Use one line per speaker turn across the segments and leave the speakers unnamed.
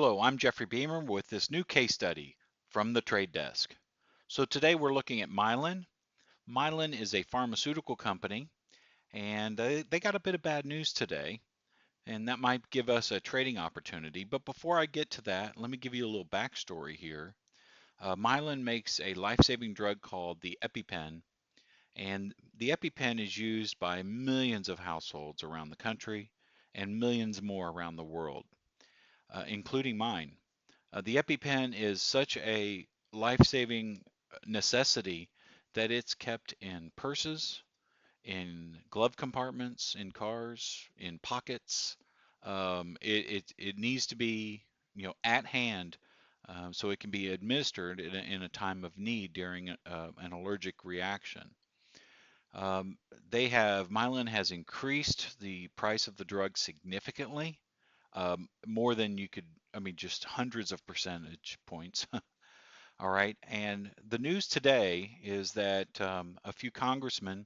Hello, I'm Jeffrey Beamer with this new case study from the Trade Desk. So today we're looking at Mylan. Mylan is a pharmaceutical company, and they got a bit of bad news today, and that might give us a trading opportunity. But before I get to that, let me give you a little backstory here. Mylan makes a life-saving drug called the EpiPen, and the EpiPen is used by millions of households around the country and millions more around the world, including mine. The EpiPen is such a life-saving necessity that it's kept in purses, in glove compartments, in cars, in pockets. It needs to be at hand, so it can be administered in a time of need during an allergic reaction. Um, Mylan has increased the price of the drug significantly, more than you could, I mean, just hundreds of percentage points. All right. And the news today is that a few congressmen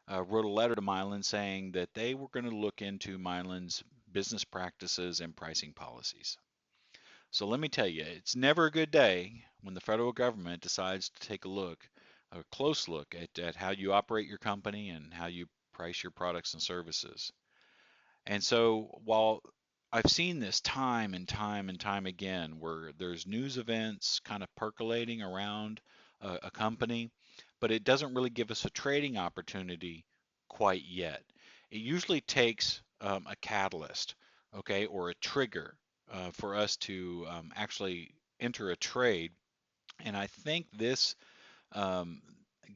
wrote a letter to Mylan saying that they were going to look into Mylan's business practices and pricing policies. So let me tell you, it's never a good day when the federal government decides to take a close look at how you operate your company and how you price your products and services. And so while I've seen this time and time and time again where there's news events kind of percolating around a company, but it doesn't really give us a trading opportunity quite yet. It usually takes a catalyst, okay, or a trigger for us to actually enter a trade. And I think this um,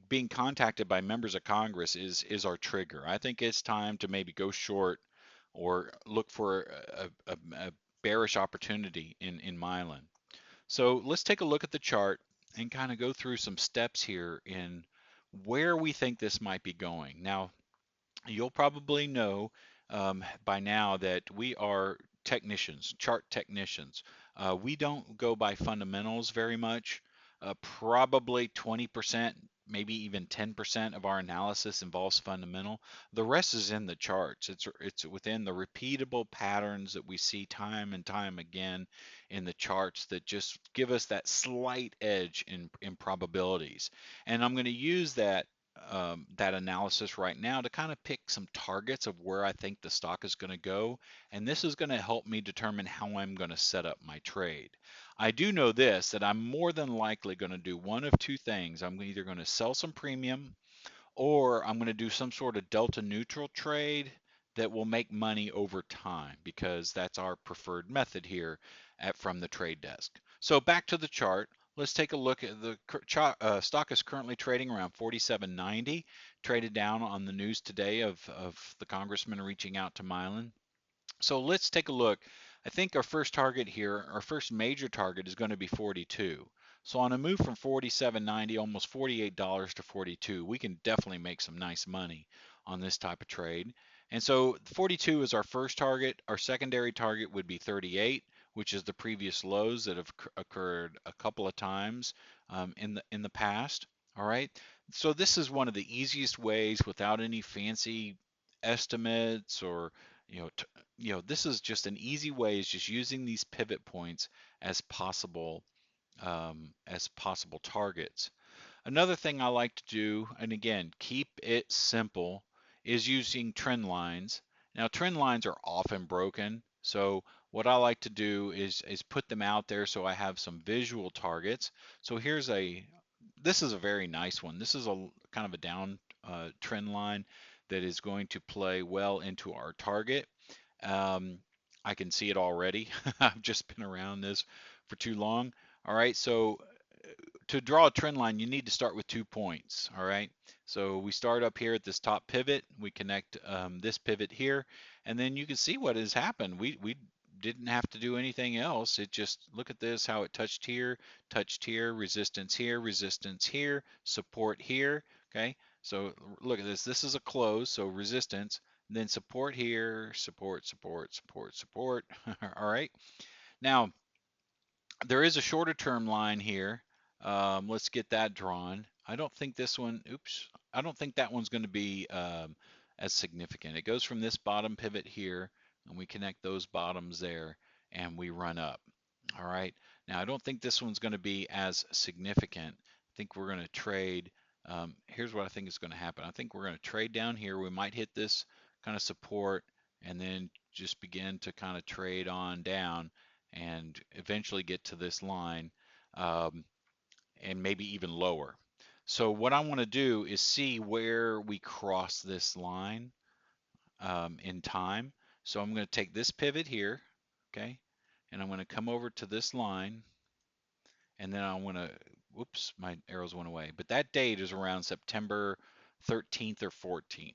being contacted by members of Congress is our trigger. I think it's time to maybe go short or look for a bearish opportunity in Mylan. So let's take a look at the chart and kind of go through some steps here in where we think this might be going. Now, you'll probably know by now that we are technicians, chart technicians. We don't go by fundamentals very much. Probably 20%, maybe even 10% of our analysis involves fundamental. The rest is in the charts. It's within the repeatable patterns that we see time and time again in the charts that just give us that slight edge in probabilities. And I'm going to use that analysis right now to kind of pick some targets of where I think the stock is going to go. And this is going to help me determine how I'm going to set up my trade. I do know this, that I'm more than likely going to do one of two things. I'm either going to sell some premium or I'm going to do some sort of delta neutral trade that will make money over time because that's our preferred method here from the trade desk. So back to the chart. Let's take a look at the stock is currently trading around 47.90, traded down on the news today of the congressman reaching out to Mylan. So let's take a look. I think our first target here, our first major target is going to be 42. So on a move from 47.90, almost $48 to 42, we can definitely make some nice money on this type of trade. And so 42 is our first target. Our secondary target would be 38, which is the previous lows that have occurred a couple of times in the past. All right. So this is one of the easiest ways without any fancy estimates or you know, this is just an easy way is just using these pivot points as possible targets. Another thing I like to do, and again, keep it simple, is using trend lines. Now, trend lines are often broken, so what I like to do is put them out there so I have some visual targets. So this is a very nice one. This is a kind of a down trend line that is going to play well into our target. Um, I can see it already. I've just been around this for too long. All right, so to draw a trend line, you need to start with 2 points. All right, so we start up here at this top pivot. We connect this pivot here, and then you can see what has happened. We didn't have to do anything else. It just look at this, how it touched here, resistance here, support here. Okay, so look at this. This is a close, so resistance, then support here, support. All right. Now, there is a shorter term line here. Let's get that drawn. I don't think this one, oops, I don't think that one's going to be as significant. It goes from this bottom pivot here, and we connect those bottoms there, and we run up. All right. Now, I don't think this one's going to be as significant. I think we're going to trade. Here's what I think is going to happen. I think we're going to trade down here. We might hit this kind of support and then just begin to kind of trade on down and eventually get to this line, um, and maybe even lower. So what I want to do is see where we cross this line in time. So I'm going to take this pivot here, okay, and I'm going to come over to this line, and then I want to, whoops, my arrows went away. But that date is around September 13th or 14th.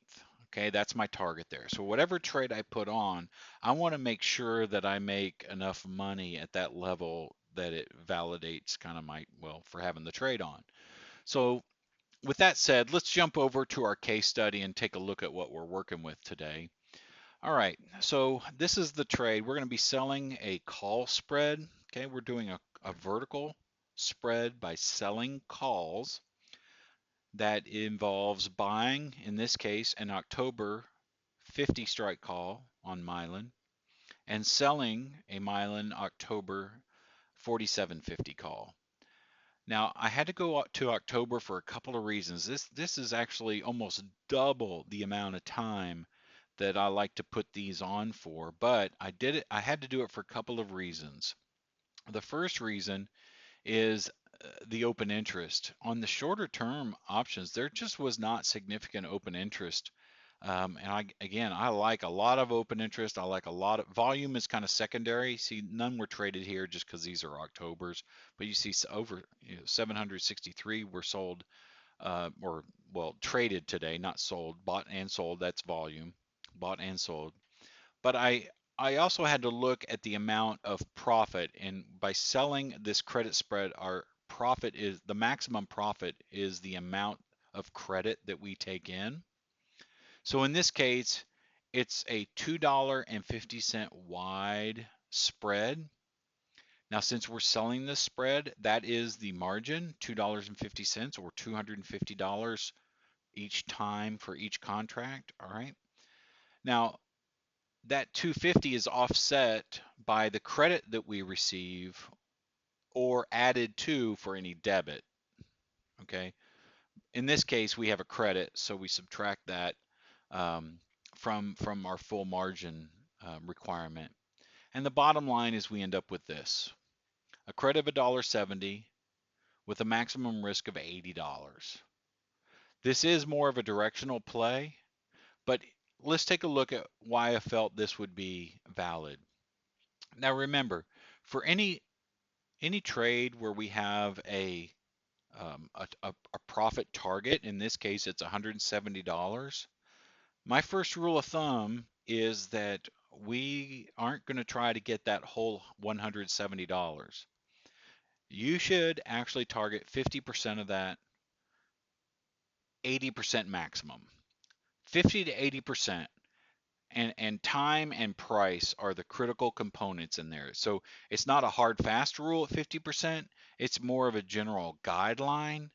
Okay, that's my target there. So whatever trade I put on, I want to make sure that I make enough money at that level that it validates kind of my, well, for having the trade on. So with that said, let's jump over to our case study and take a look at what we're working with today. All right, so this is the trade. We're going to be selling a call spread. Okay, we're doing a vertical spread by selling calls that involves buying, in this case, an October 50 strike call on Mylan and selling a Mylan October 4750 call. Now, I had to go up to October for a couple of reasons. This is actually almost double the amount of time that I like to put these on for, but I had to do it for a couple of reasons. The first reason is the open interest. On the shorter term options, there just was not significant open interest. And again, I like a lot of open interest. I like a lot of volume is kind of secondary. See, none were traded here just because these are Octobers, but you see over 763 were sold, or well, traded today, not sold, bought and sold. That's volume, bought and sold. But I also had to look at the amount of profit, and by selling this credit spread, our profit is the maximum profit is the amount of credit that we take in. So in this case, it's a $2.50 wide spread. Now, since we're selling this spread, that is the margin, $2.50 or $250 each time for each contract. All right. Now, that 250 is offset by the credit that we receive or added to for any debit. Okay. In this case, we have a credit, so we subtract that um, from our full margin requirement. And the bottom line is we end up with this: a credit of $1.70 with a maximum risk of $80. This is more of a directional play, but let's take a look at why I felt this would be valid. Now remember, for any trade where we have a profit target, in this case it's $170, my first rule of thumb is that we aren't going to try to get that whole $170. You should actually target 50% of that, 80% maximum. 50 to 80%. And time and price are the critical components in there. So it's not a hard fast rule at 50%. It's more of a general guideline.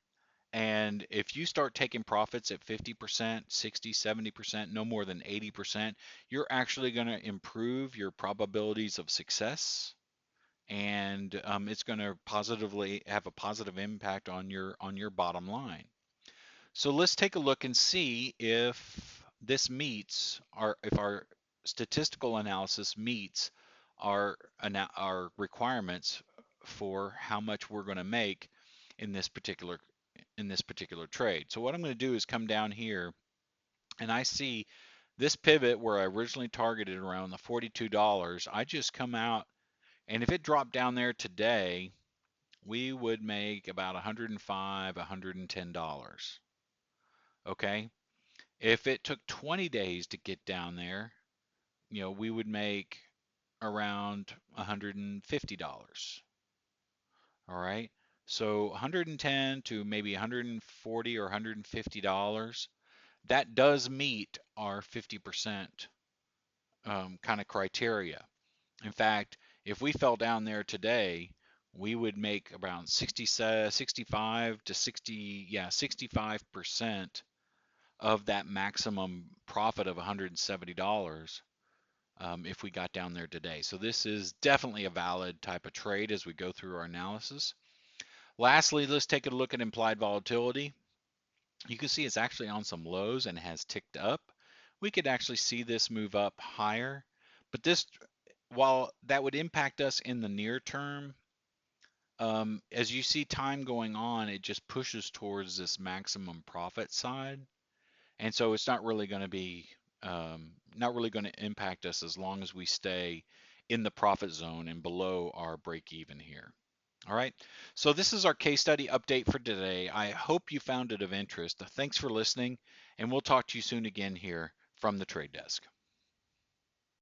And if you start taking profits at 50%, 60, 70%, no more than 80%, you're actually going to improve your probabilities of success, and it's going to positively have a positive impact on your bottom line. So let's take a look and see if this meets if our statistical analysis meets our requirements for how much we're going to make in this particular trade. So what I'm going to do is come down here, and I see this pivot where I originally targeted around the $42. I just come out, and if it dropped down there today, we would make about $105, $110. Okay. If it took 20 days to get down there, we would make around $150. All right. So 110 to maybe 140 or $150. That does meet our 50% kind of criteria. In fact, if we fell down there today, we would make around 65 to 60, yeah, 65% of that maximum profit of $170 if we got down there today. So this is definitely a valid type of trade as we go through our analysis. Lastly, let's take a look at implied volatility. You can see it's actually on some lows and has ticked up. We could actually see this move up higher, but this, while that would impact us in the near term, as you see time going on, it just pushes towards this maximum profit side. And so it's not really going to be, not really going to impact us as long as we stay in the profit zone and below our break even here. All right, so this is our case study update for today. I hope you found it of interest. Thanks for listening, and we'll talk to you soon again here from the Trade Desk.